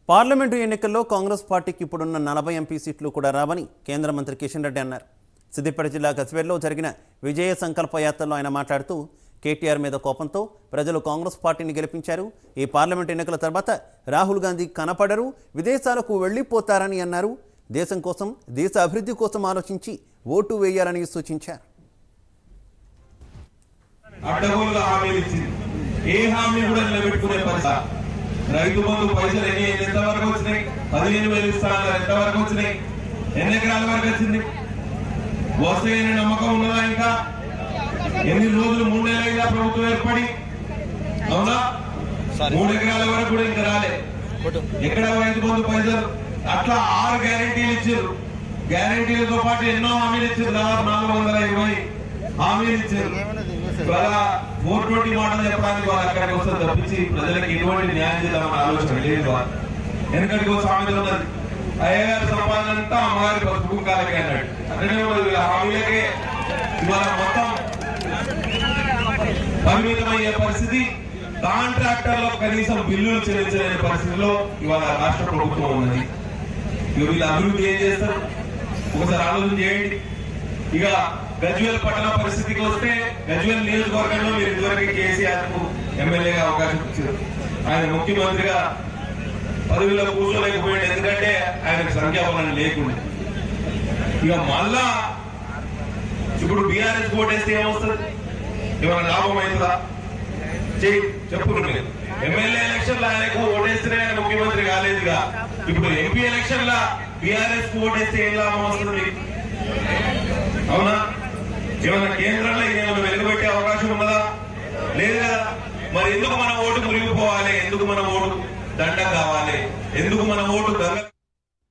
Parliament ఎన్నికల్లో కాంగ్రెస్ పార్టీకి ఇప్పుడున్న 40 ఎంపీ సీట్లు కూడా రావని కేంద్ర మంత్రి కిషన్ రెడ్డి అన్నారు. సిద్దిపేట జిల్లా గజ్వేల్లో జరిగిన విజయ సంకల్ప యాత్రలో ఆయన మాట్లాడుతూ కేటీఆర్ మీద కోపంతో ప్రజలు కాంగ్రెస్ పార్టీని గెలిపించారు. ఈ పార్లమెంట్ ఎన్నికల తర్వాత రాహుల్ గాంధీ కనపడరు, విదేశాలకు వెళ్లిపోతారని అన్నారు. దేశం కోసం, దేశ అభివృద్ధి కోసం ఆలోచించి ఓటు వేయాలని సూచించారు. రైతు బంధు పైసలు ఎంతవరకు వచ్చినాయి? 15,000 ఇస్తాను ఎంతవరకు వచ్చినాయి? ఎన్ని ఎకరాల వరకు వచ్చింది? వస్తాయని నమ్మకం ఉన్నదా? ఇంకా ఎన్ని రోజులు? 3 నెలలుగా ప్రభుత్వం ఏర్పడి, అవునా? 3 ఎకరాల వరకు కూడా ఇంకా రాలే. ఎక్కడ రైతు బంధు పైసలు? అట్లా 6 గ్యారెంటీలు ఇచ్చారు. గ్యారెంటీలతో పాటు ఎన్నో హామీలు ఇచ్చారు. దాదాపు 420 హామీలు ఇచ్చారు. 420 మాటలు చెప్పడానికి వాళ్ళు అక్కడికి వస్తారు తప్పించి ప్రజలకు ఎటువంటి న్యాయం చేద్దామని ఆలోచన లేదు. వెనకటికి ఒక సామెత ఉన్నది, అయ్యగారి సంపాదన అంతా అమ్మగారి పసుపు కాలకే అన్నాడు. అట్లనే హామీలకే ఇవాళ మొత్తం పరిమితమయ్యే పరిస్థితి. కాంట్రాక్టర్లో కనీసం బిల్లులు చెల్లించలేని పరిస్థితిలో ఇవాళ రాష్ట్ర ప్రభుత్వం ఉన్నది. వీళ్ళ అభివృద్ధి ఏం చేస్తారు? ఒకసారి ఆలోచన చేయండి. ఇక గజ్వేల్ పట్టణ పరిస్థితికి వస్తే, గజ్వేల్ నియోజకవర్గంలో మీరు ఇదివరకు కేసీఆర్ కు ఎమ్మెల్యేగా అవకాశం ఇచ్చారు. ఆయన ముఖ్యమంత్రిగా పదవిలో కూర్చోలేకపోయాడు, ఎందుకంటే ఆయనకు సంఖ్యాబలం లేకుండా. ఇక మళ్ళా ఇప్పుడు బీఆర్ఎస్ ఓటేస్తే ఏమొస్తుంది? ఏమైనా లాభం అవుతుందా? చెప్పు. ఎమ్మెల్యే ఎలక్షన్ లో ఆయనకు ఓటేస్తేనే ఆయన ముఖ్యమంత్రి కాలేదుగా. ఇప్పుడు ఎంపీ ఎలక్షన్ లా బీఆర్ఎస్ కు ఓటేస్తే ఏం లాభం వస్తుంది? అవునా? ఏమన్నా కేంద్రంలో ఏమైనా వెలుగుబెట్టే అవకాశం ఉన్నదా? లేదు కదా. మరి ఎందుకు మన ఓటు మురిగిపోవాలి? ఎందుకు మన ఓటు దండం కావాలి? ఎందుకు మన ఓటు